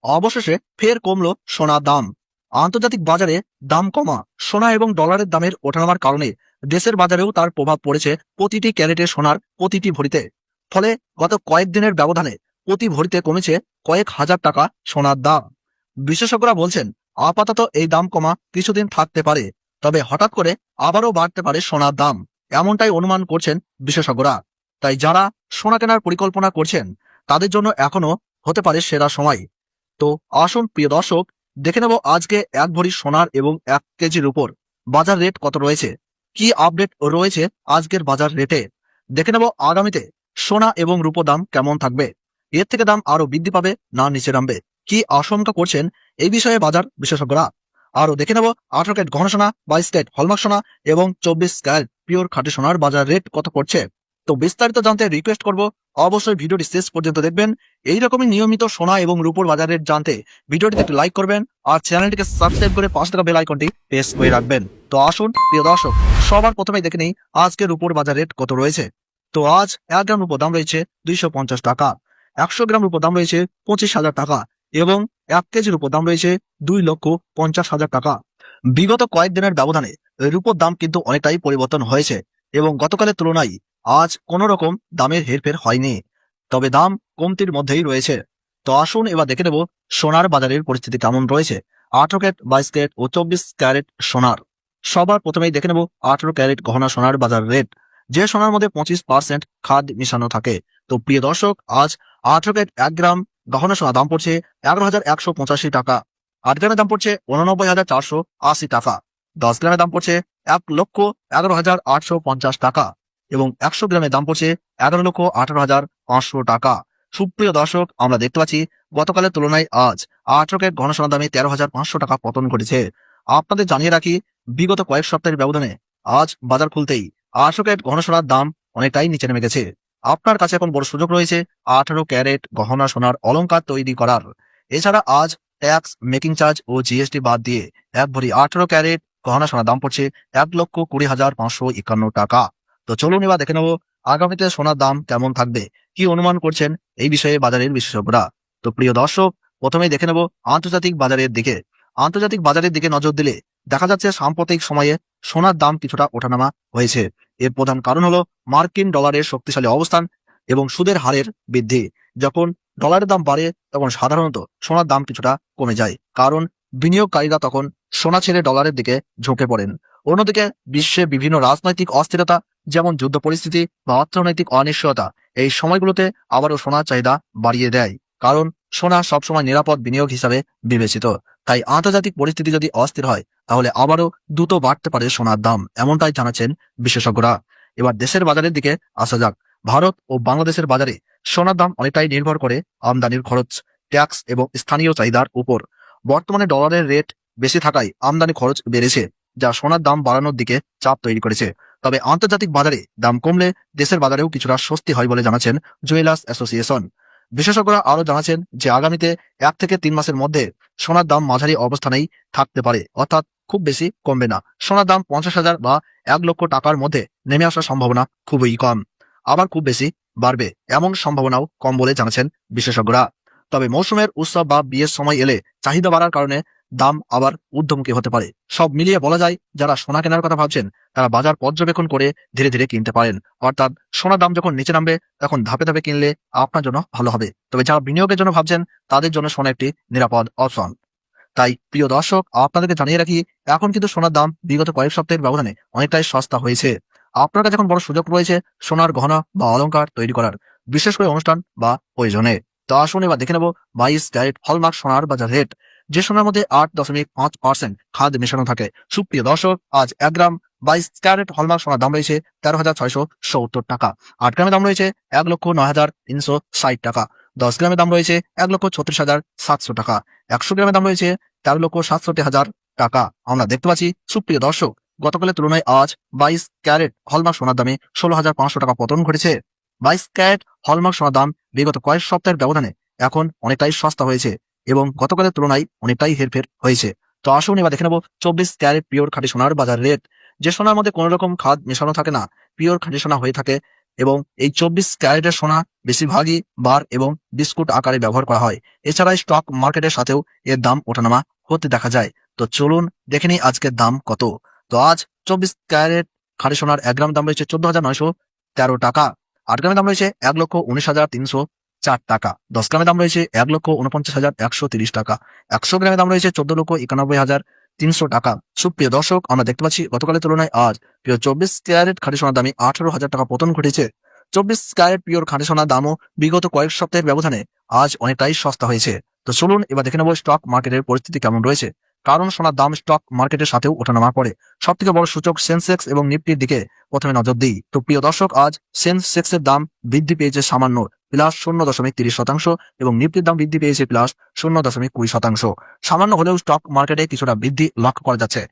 অবশেষে ফের কমলো সোনার দাম। আন্তর্জাতিক বাজারে দাম কমা, সোনা এবং ডলারের দামের ওঠানামার কারণে দেশের বাজারেও তার প্রভাব পড়েছে প্রতিটি ক্যারেটে সোনার প্রতিটি ভরিতে। ফলে গত কয়েকদিনের ব্যবধানে প্রতি ভরিতে কমেছে কয়েক হাজার টাকা সোনার দাম। বিশেষজ্ঞরা বলছেন, আপাতত এই দাম কমা কিছুদিন থাকতে পারে, তবে হঠাৎ করে আবারও বাড়তে পারে সোনার দাম, এমনটাই অনুমান করছেন বিশেষজ্ঞরা। তাই যারা সোনা কেনার পরিকল্পনা করছেন তাদের জন্য এখনো হতে পারে সেরা সময়। তো আসুন প্রিয় দর্শক, দেখে নেব আজকে এক ভরি সোনার এবং 1 কেজির উপর বাজার রেট কত রয়েছে, কি আপডেট রয়েছে আজকের বাজার রেটে। দেখে নেব আগামীতে সোনা এবং রূপো দাম কেমন থাকবে, এর থেকে দাম আরো বৃদ্ধি পাবে না নিচে নামবে, কি আশঙ্কা করছেন এই বিষয়ে বাজার বিশেষজ্ঞরা। আরো দেখে নেব 18 ক্যারেট গহনা সোনা, 22 ক্যারেট হলমার্ক সোনা এবং 24 ক্যারেট পিওর খাঁটি সোনার বাজার রেট কত পড়ছে। তো বিস্তারিত জানতে রিকোয়েস্ট করব অবশ্যই ভিডিওটি শেষ পর্যন্ত দেখবেন। এইরকমই নিয়মিত সোনা এবং রূপোর বাজার রেট জানতে ভিডিওটিতে একটু লাইক করবেন আর চ্যানেলটিকে সাবস্ক্রাইব করে পাশে থাকা বেল আইকনটি প্রেস করে রাখবেন। তো আসুন প্রিয় দর্শক, সবার প্রথমেই দেখে নেই আজকের রূপোর বাজার রেট কত রয়েছে। তো আজ 1 গ্রাম রূপোর দাম রয়েছে 250 টাকা, 100 গ্রাম রূপোর দাম রয়েছে 25,000 টাকা এবং 1 কেজির উপর দাম রয়েছে 2,50,000 টাকা। বিগত কয়েকদিনের ব্যবধানে রূপোর দাম কিন্তু অনেকটাই পরিবর্তন হয়েছে এবং গতকালের তুলনায় আজ কোনো রকম দামের হেরফের হয়নি, তবে দাম কমতির মধ্যেই রয়েছে। তো আসুন এবার দেখে নেব সোনার বাজারের পরিস্থিতি কেমন রয়েছে। 18 ক্যারেট, 22 ক্যারেট ও 24 ক্যারেট সোনার। সবার প্রথমেই দেখে নেব 18 ক্যারেট গহনা সোনার বাজার রেট, যে সোনার মধ্যে 25% খাদ মিশানো থাকে। তো প্রিয় দর্শক, আজ 18 ক্যারেট 1 গ্রাম গহনা সোনার দাম পড়ছে 11,185 টাকা, 8 গ্রামের দাম পড়ছে 89,480 টাকা, 10 গ্রামের দাম পড়ছে 1,11,850 টাকা এবং 100 গ্রামের দাম পড়ছে 11,18,500 টাকা। সুপ্রিয় দর্শক, আমরা দেখতে পাচ্ছি গতকালের তুলনায় আজ 18 ক্যারেট গহনা সোনার দামে 13,500 টাকা পতন ঘটেছে। আপনাদের জানিয়ে রাখি, বিগত কয়েক সপ্তাহের ব্যবধানে আজ বাজার খুলতেই 18 ক্যারেট গহনা সোনার দাম অনেকটাই নিচে নেমে গেছে। আপনার কাছে এখন বড় সুযোগ রয়েছে 18 ক্যারেট গহনা সোনার অলংকার তৈরি করার। এছাড়া আজ ট্যাক্স, মেকিং চার্জ ও জিএসটি বাদ দিয়ে এক ভরি 18 ক্যারেট গহনা সোনার দাম পড়ছে 1,20,551 টাকা। তো চলুন এবার দেখে নেব আগামীতে সোনার দাম কেমন থাকবে, কি অনুমান করছেন এই বিষয়ে বাজারের বিশেষজ্ঞরা। তো প্রিয় দর্শক, প্রথমেই দেখে নেব আন্তর্জাতিক বাজারের দিকে। আন্তর্জাতিক বাজারের দিকে নজর দিলে দেখা যাচ্ছে সাম্প্রতিক সময়ে সোনার দাম কিছুটা ওঠানামা হয়েছে। এর প্রধান কারণ হলো মার্কিন ডলারের শক্তিশালী অবস্থান এবং সুদের হারের বৃদ্ধি। যখন ডলারের দাম বাড়ে তখন সাধারণত সোনার দাম কিছুটা কমে যায়, কারণ বিনিয়োগকারীরা তখন সোনা ছেড়ে ডলারের দিকে ঝুঁকে পড়েন। অন্যদিকে বিশ্বে বিভিন্ন রাজনৈতিক অস্থিরতা, যেমন যুদ্ধ পরিস্থিতি বা অর্থনৈতিক অনিশ্চয়তা, এই সময়গুলোতে আবারও সোনার চাহিদা বাড়িয়ে দেয়, কারণ সোনা সবসময় নিরাপদ বিনিয়োগ হিসাবে বিবেচিত। তাই আন্তর্জাতিক পরিস্থিতি যদি অস্থির হয় তাহলে আবারও দ্রুত বাড়তে পারে সোনার দাম, এমনটাই জানাচ্ছেন বিশেষজ্ঞরা। এবার দেশের বাজারের দিকে আসা যাক। ভারত ও বাংলাদেশের বাজারে সোনার দাম অনেকটাই নির্ভর করে আমদানির খরচ, ট্যাক্স এবং স্থানীয় চাহিদার উপর। বর্তমানে ডলারের রেট বেশি থাকায় আমদানি খরচ বেড়েছে, যা সোনার দাম বাড়ানোর দিকে চাপ তৈরি করেছে। তবে আন্তর্জাতিক বাজারে দাম কমলে দেশের বাজারেও কিছুটা স্বস্তি হয় বলে জানাচ্ছেন জুয়েলার্স অ্যাসোসিয়েশন। বিশেষজ্ঞরা আরো জানাচ্ছেন যে আগামীতে 1 থেকে 3 মাসের মধ্যে সোনার দাম মাঝারি অবস্থানেই থাকতে পারে, অর্থাৎ খুব বেশি কমবে না। সোনার দাম 50,000 বা 1 লক্ষ টাকার মধ্যে নেমে আসার সম্ভাবনা খুবই কম, আবার খুব বেশি বাড়বে এমন সম্ভাবনাও কম বলে জানাচ্ছেন বিশেষজ্ঞরা। তবে মৌসুমের উৎসব বা বিয়ের সময় এলে চাহিদা বাড়ার কারণে দাম আবার ঊর্ধ্বমুখী হতে পারে। সব মিলিয়ে বলা যায়, যারা সোনা কেনার কথা ভাবছেন তারা বাজার পর্যবেক্ষণ করে ধীরে ধীরে কিনতে পারেন, অর্থাৎ সোনার দাম যখন নিচে নামবে তখন ধাপে ধাপে কিনলে আপনার জন্য ভালো হবে। তবে যারা বিনিয়োগের জন্য ভাবছেন তাদের জন্য সোনা একটি নিরাপদ অপশন। তাই প্রিয় দর্শক, আপনাদেরকে জানিয়ে রাখি, এখন কিন্তু সোনার দাম বিগত কয়েক সপ্তাহের ব্যবধানে অনেকটাই সস্তা হয়েছে। আপনার কাছে এখন বড় সুযোগ রয়েছে সোনার গহনা বা অলংকার তৈরি করার, বিশেষ করে অনুষ্ঠান বা প্রয়োজনে। তো আসুন এবার দেখে নেব 22 ক্যারেট হলমার্ক সোনার বাজার রেট, যে সোনার মধ্যে 8.5% খাদ মেশানো থাকে। সুপ্রিয় দর্শক, আজ 1 গ্রাম 22 ক্যারেট হলমার্ক সোনার দাম রয়েছে 13,670 টাকা, 8 গ্রামের দাম রয়েছে 1,09,360 টাকা, 10 গ্রামের দাম রয়েছে 1,36,700 টাকা, 100 গ্রামের দাম রয়েছে 13,67,000 টাকা। আমরা দেখতে পাচ্ছি সুপ্রিয় দর্শক, গতকালের তুলনায় আজ 22 ক্যারেট হলমার্ক সোনার দামে 16,500 টাকা পতন ঘটেছে। 22 ক্যারেট হলমার্ক সোনার দাম বিগত কয়েক সপ্তাহের ব্যবধানে এখন অনেকটাই সস্তা হয়েছে এবং গতকালের তুলনায় অনেকটাই হেরফের হয়েছে। তো আসুন এবার দেখে নেব 24 ক্যারেট পিওর খাঁটি সোনার বাজার রেট, যে সোনার মধ্যে কোনো রকম খাদ মেশানো থাকে না, পিওর খাঁটি সোনা হয়ে থাকে এবং এই 24 ক্যারেটের সোনা বেশিরভাগই বার এবং বিস্কুট আকারে ব্যবহার করা হয়। এছাড়া স্টক মার্কেটের সাথেও এর দাম ওঠানামা হতে দেখা যায়। তো চলুন দেখে নিই আজকের দাম কত। তো আজ 24 ক্যারেট খাঁটি সোনার 1 গ্রাম দাম রয়েছে 14,913 টাকা। 8 গ্রামের দাম রয়েছে 1,19,304 টাকা। 10 গ্রামের দাম রয়েছে 1,49,130 টাকা। 100 গ্রামের দাম রয়েছে 14,91,300 টাকা। সুপ্রিয় দর্শক, আমরা দেখতে পাচ্ছি গতকালের তুলনায় আজ প্রিয় 24 ক্যারেট খাঁটি সোনার দামে 18,000 টাকা পতন ঘটেছে। 24 ক্যারেট পিওর খাঁটি সোনার দামও বিগত কয়েক সপ্তাহের ব্যবধানে আজ অনেকটাই সস্তা হয়েছে। তো চলুন এবার দেখে নেব স্টক মার্কেটের পরিস্থিতি কেমন রয়েছে। কারণ সোনার দাম স্টক মার্কেটের সাথেও ওঠানামা করে। সব থেকে বড় সূচক সেন্সেক্স এবং নিফটির দিকে প্রথমে নজর দিই। তো প্রিয় দর্শক, আজ সেন্সেক্সের দাম বৃদ্ধি পেয়েছে সামান্য +0.30% এবং নিফটির দাম বৃদ্ধি পেয়েছে +0.20%। সামান্য হলেও স্টক মার্কেটে কিছুটা বৃদ্ধি লক্ষ্য করা যাচ্ছে।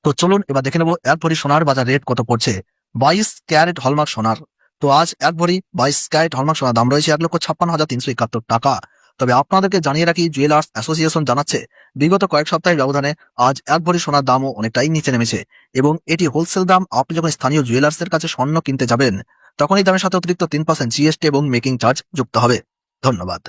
তো চলুন এবার দেখে নেব এক ভরি সোনার বাজার রেট কত পড়ছে। 22 ক্যারেট হলমার্ক সোনার। তো আজ এক ভরি 22 ক্যারেট হলমার্ক সোনার দাম রয়েছে 1,56,371 টাকা। তবে আপনাদেরকে জানিয়ে রাখি, জুয়েলার্স অ্যাসোসিয়েশন জানাচ্ছে বিগত কয়েক সপ্তাহের ব্যবধানে আজ এক ভরি সোনার দামও অনেকটাই নিচে নেমেছে এবং এটি হোলসেল দাম। আপনি যখন স্থানীয় জুয়েলার্সের কাছে স্বর্ণ কিনতে যাবেন তখন এই দামের সাথে অতিরিক্ত 3% জিএসটি এবং মেকিং চার্জ যুক্ত হবে। ধন্যবাদ।